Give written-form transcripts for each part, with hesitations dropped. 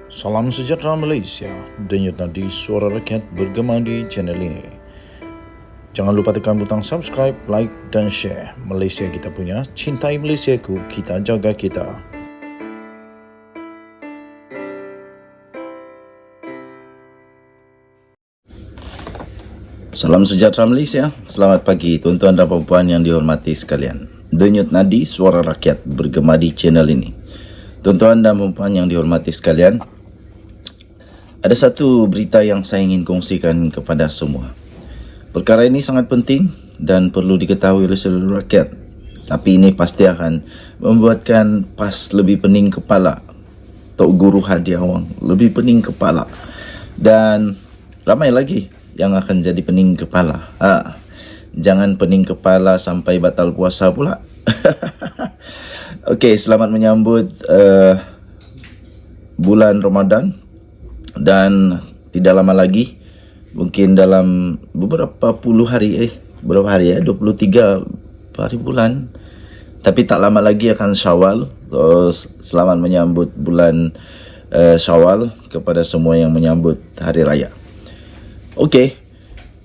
Salam sejahtera Malaysia, denyut nadi suara rakyat bergema di channel ini. Jangan lupa tekan butang subscribe, like dan share. Malaysia kita punya, cintai Malaysiaku, kita jaga kita. Salam sejahtera Malaysia, selamat pagi tuan-tuan dan puan yang dihormati sekalian. Denyut nadi suara rakyat bergema di channel ini. Tuan-tuan dan puan yang dihormati sekalian, ada satu berita yang saya ingin kongsikan kepada semua. Perkara ini sangat penting dan perlu diketahui oleh seluruh rakyat. Tapi ini pasti akan membuatkan PAS lebih pening kepala. Tok Guru Hadi Awang lebih pening kepala. Dan ramai lagi yang akan jadi pening kepala. Jangan pening kepala sampai batal puasa pula. Okey, selamat menyambut bulan Ramadan. Dan tidak lama lagi, mungkin dalam beberapa puluh hari, 23 hari bulan, tapi tak lama lagi akan Syawal. Selamat menyambut bulan Syawal kepada semua yang menyambut hari raya. Okey,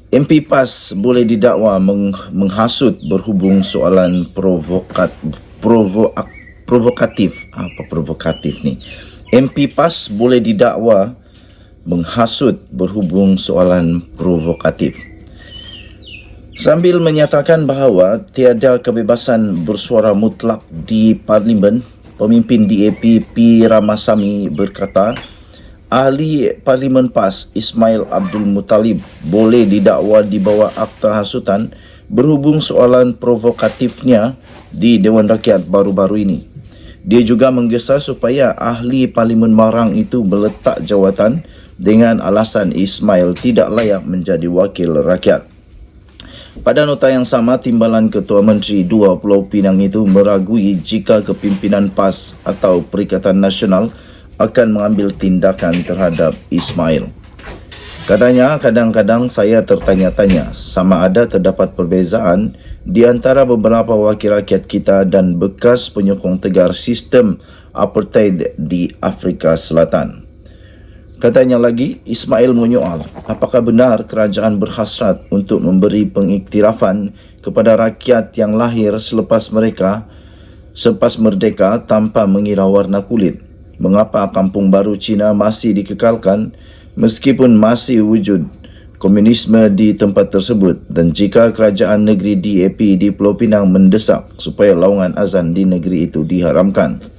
MP PAS boleh didakwa menghasut berhubung soalan provokatif. Apa provokatif ni? MP PAS boleh didakwa menghasut berhubung soalan provokatif. Sambil menyatakan bahawa tiada kebebasan bersuara mutlak di Parlimen, pemimpin DAP P. Ramasamy berkata, ahli Parlimen PAS Ismail Abdul Muttalib boleh didakwa di bawah akta hasutan berhubung soalan provokatifnya di Dewan Rakyat baru-baru ini. Dia juga menggesa supaya ahli Parlimen Marang itu meletak jawatan dengan alasan Ismail tidak layak menjadi wakil rakyat. Pada nota yang sama, Timbalan Ketua Menteri dua Pulau Pinang itu meragui jika kepimpinan PAS atau Perikatan Nasional akan mengambil tindakan terhadap Ismail. Katanya, kadang-kadang saya tertanya-tanya sama ada terdapat perbezaan di antara beberapa wakil rakyat kita dan bekas penyokong tegar sistem apartheid di Afrika Selatan. Katanya lagi, Ismail menyoal, apakah benar kerajaan berhasrat untuk memberi pengiktirafan kepada rakyat yang lahir selepas merdeka tanpa mengira warna kulit? Mengapa kampung baru Cina masih dikekalkan meskipun masih wujud komunisme di tempat tersebut? Dan jika kerajaan negeri DAP di Pulau Pinang mendesak supaya laungan azan di negeri itu diharamkan?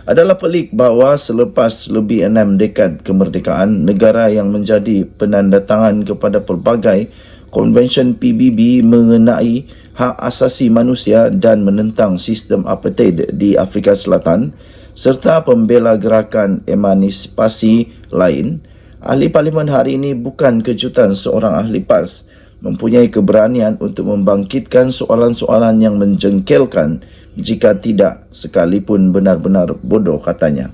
Adalah pelik bahawa selepas lebih 6 dekad kemerdekaan, negara yang menjadi penandatangan kepada pelbagai konvensyen PBB mengenai hak asasi manusia dan menentang sistem apartheid di Afrika Selatan serta pembela gerakan emansipasi lain, ahli parlimen hari ini bukan kejutan seorang ahli PAS mempunyai keberanian untuk membangkitkan soalan-soalan yang menjengkelkan jika tidak sekalipun benar-benar bodoh, katanya.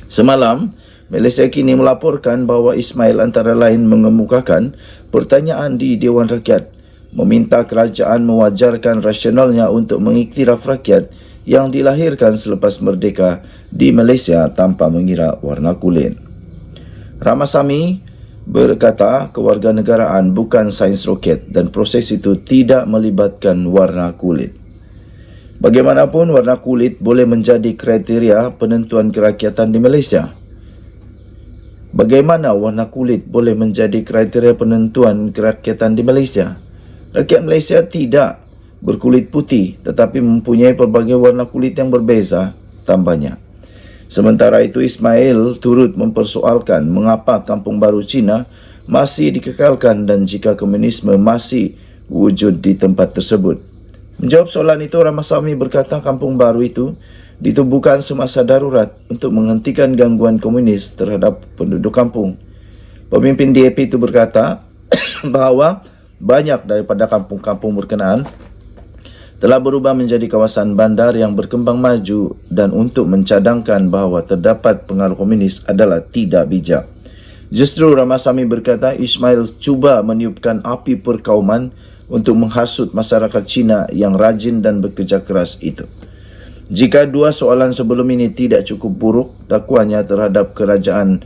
Semalam, Malaysia Kini melaporkan bahawa Ismail antara lain mengemukakan pertanyaan di Dewan Rakyat meminta kerajaan mewajarkan rasionalnya untuk mengiktiraf rakyat yang dilahirkan selepas merdeka di Malaysia tanpa mengira warna kulit. Ramasamy berkata kewarganegaraan bukan sains roket dan proses itu tidak melibatkan warna kulit. Bagaimanapun, warna kulit boleh menjadi kriteria penentuan kerakyatan di Malaysia. Bagaimana warna kulit boleh menjadi kriteria penentuan kerakyatan di Malaysia? Rakyat Malaysia tidak berkulit putih tetapi mempunyai pelbagai warna kulit yang berbeza, tambahnya. Sementara itu, Ismail turut mempersoalkan mengapa kampung baru Cina masih dikekalkan dan jika komunisme masih wujud di tempat tersebut. Menjawab soalan itu, Ramasamy berkata kampung baru itu ditubuhkan semasa darurat untuk menghentikan gangguan komunis terhadap penduduk kampung. Pemimpin DAP itu berkata bahawa banyak daripada kampung-kampung berkenaan telah berubah menjadi kawasan bandar yang berkembang maju dan untuk mencadangkan bahawa terdapat pengaruh komunis adalah tidak bijak. Justru Ramasamy berkata Ismail cuba meniupkan api perkauman untuk menghasut masyarakat Cina yang rajin dan bekerja keras itu. Jika dua soalan sebelum ini tidak cukup buruk, dakwaannya terhadap kerajaan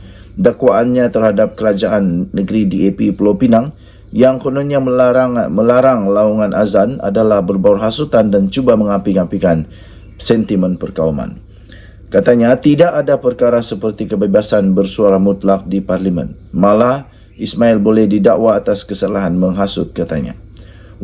negeri DAP Pulau Pinang yang kononnya melarang laungan azan adalah berbau hasutan dan cuba mengapi-apikan sentimen perkauman. Katanya tidak ada perkara seperti kebebasan bersuara mutlak di parlimen. Malah Ismail boleh didakwa atas kesalahan menghasut, katanya.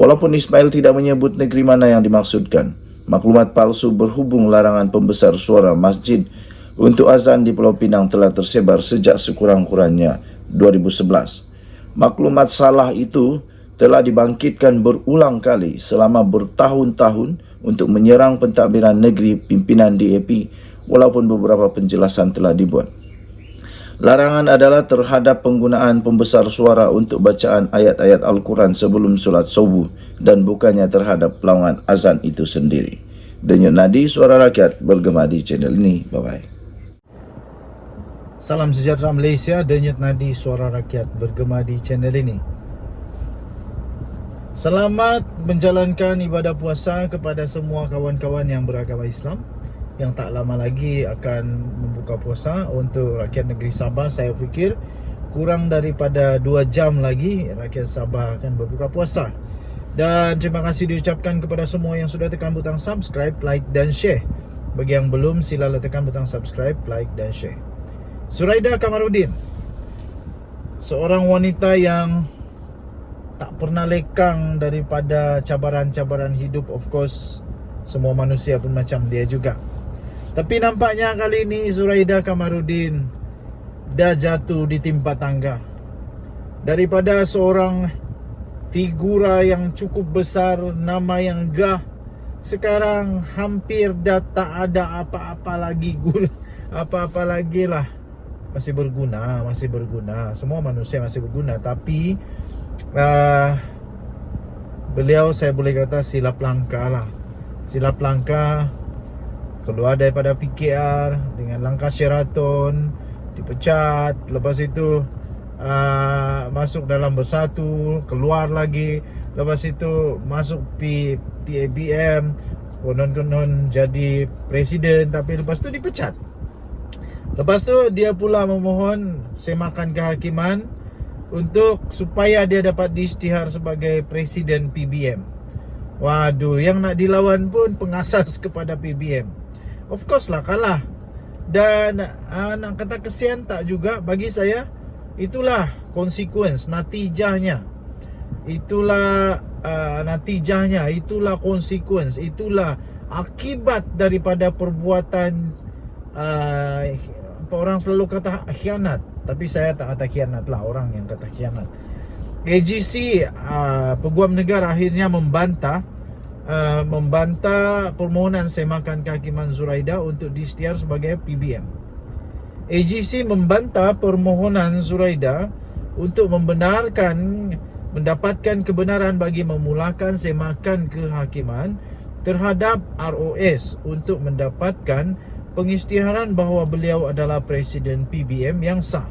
Walaupun Ismail tidak menyebut negeri mana yang dimaksudkan, maklumat palsu berhubung larangan pembesar suara masjid untuk azan di Pulau Pinang telah tersebar sejak sekurang-kurangnya 2011. Maklumat salah itu telah dibangkitkan berulang kali selama bertahun-tahun untuk menyerang pentadbiran negeri pimpinan DAP, walaupun beberapa penjelasan telah dibuat. Larangan adalah terhadap penggunaan pembesar suara untuk bacaan ayat-ayat Al-Quran sebelum solat subuh dan bukannya terhadap laungan azan itu sendiri. Denyut nadi Suara Rakyat bergema di channel ini. Bye-bye. Salam sejahtera Malaysia, denyut nadi Suara Rakyat bergema di channel ini. Selamat menjalankan ibadah puasa kepada semua kawan-kawan yang beragama Islam yang tak lama lagi akan membuka puasa. Untuk rakyat negeri Sabah, saya fikir kurang daripada 2 jam lagi rakyat Sabah akan berbuka puasa. Dan terima kasih diucapkan kepada semua yang sudah tekan butang subscribe, like dan share. Bagi yang belum, silalah tekan butang subscribe, like dan share. Zuraida Kamaruddin, seorang wanita yang tak pernah lekang daripada cabaran-cabaran hidup. Of course, semua manusia pun macam dia juga. Tapi nampaknya kali ini Zuraida Kamaruddin dah jatuh di timpa tangga. Daripada seorang figura yang cukup besar, nama yang gah, sekarang hampir dah tak ada apa-apa lagi apa-apa lagi lah. Masih berguna. Semua manusia masih berguna. Tapi beliau, saya boleh kata, silap langkah keluar daripada PKR dengan langkah Sheraton, dipecat. Lepas itu masuk dalam Bersatu, keluar lagi. Lepas itu masuk PABM, konon-konon jadi presiden, tapi lepas tu dipecat. Lepas tu dia pula memohon semakan kehakiman untuk supaya dia dapat diisytihar sebagai presiden PBM. Waduh, yang nak dilawan pun pengasas kepada PBM. Of course lah kalah. Dan nak kata kesian tak juga, bagi saya itulah consequence, natijahnya. Itulah consequence, itulah akibat daripada perbuatan orang selalu kata khianat, tapi saya tak kata khianat lah, orang yang kata khianat. AGC Peguam Negara akhirnya membantah permohonan semakan kehakiman Zuraida untuk diisytihar sebagai PBM. AGC membantah permohonan Zuraida untuk mendapatkan kebenaran bagi memulakan semakan kehakiman terhadap ROS untuk mendapatkan pengisytiharan bahawa beliau adalah presiden PBM yang sah.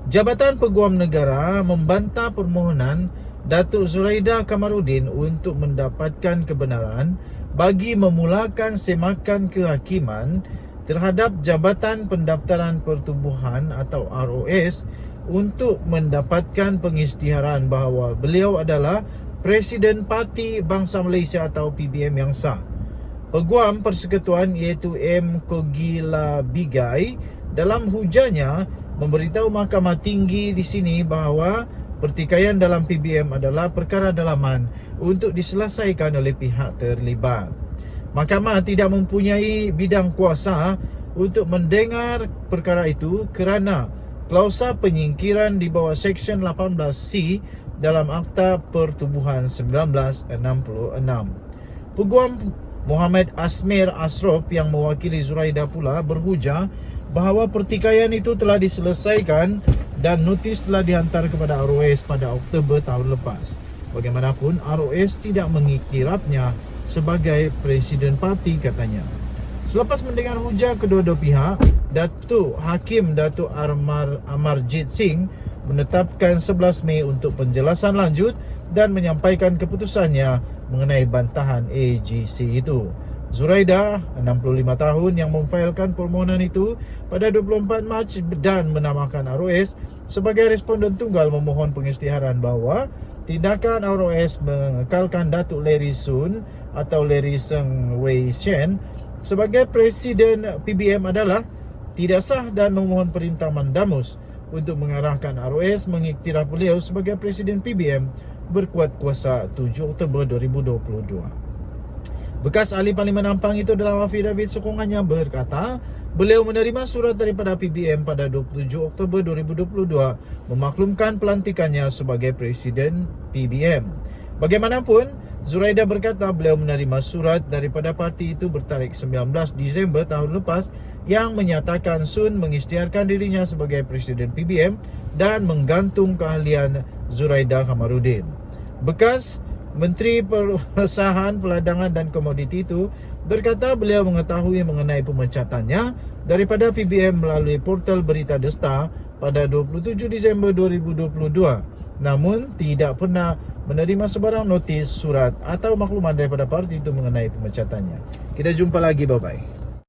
Jabatan Peguam Negara membantah permohonan Datuk Zuraida Kamaruddin untuk mendapatkan kebenaran bagi memulakan semakan kehakiman terhadap Jabatan Pendaftaran Pertubuhan atau ROS untuk mendapatkan pengisytiharan bahawa beliau adalah Presiden Parti Bangsa Malaysia atau PBM yang sah. Peguam Persekutuan iaitu M. Kogila Bigai dalam hujahnya memberitahu Mahkamah Tinggi di sini bahawa pertikaian dalam PBM adalah perkara dalaman untuk diselesaikan oleh pihak terlibat. Mahkamah tidak mempunyai bidang kuasa untuk mendengar perkara itu kerana klausa penyingkiran di bawah Seksyen 18C dalam Akta Pertubuhan 1966. Peguam Muhammad Asmir Asraf yang mewakili Zuraida pula berhujah bahawa pertikaian itu telah diselesaikan dan notis telah dihantar kepada ROS pada Oktober tahun lepas. Bagaimanapun, ROS tidak mengiktirafnya sebagai presiden parti, katanya. Selepas mendengar hujah kedua-dua pihak, Datuk Hakim Datuk Amarjit Singh menetapkan 11 Mei untuk penjelasan lanjut dan menyampaikan keputusannya mengenai bantahan AGC itu. Zuraida, 65 tahun yang memfailkan permohonan itu pada 24 Mac dan menamakan ROS sebagai responden tunggal memohon pengisytiharan bahawa tindakan ROS mengekalkan Datuk Larry Sun atau Larry Seng Wei Shen sebagai Presiden PBM adalah tidak sah dan memohon perintah mandamus untuk mengarahkan ROS mengiktiraf beliau sebagai Presiden PBM berkuat kuasa 7 Oktober 2022. Bekas ahli Parlimen Ampang itu dalam affidavit sokongannya berkata beliau menerima surat daripada PBM pada 27 Oktober 2022 memaklumkan pelantikannya sebagai Presiden PBM. Bagaimanapun, Zuraida berkata beliau menerima surat daripada parti itu bertarikh 19 Disember tahun lepas yang menyatakan Sun mengisytiharkan dirinya sebagai Presiden PBM dan menggantung keahlian Zuraida Kamarudin. Bekas Menteri Perusahaan, Peladangan dan Komoditi itu berkata beliau mengetahui mengenai pemecatannya daripada PBM melalui portal Berita Desta pada 27 Disember 2022 namun tidak pernah menerima sebarang notis, surat atau makluman daripada parti itu mengenai pemecatannya. Kita jumpa lagi, bye-bye.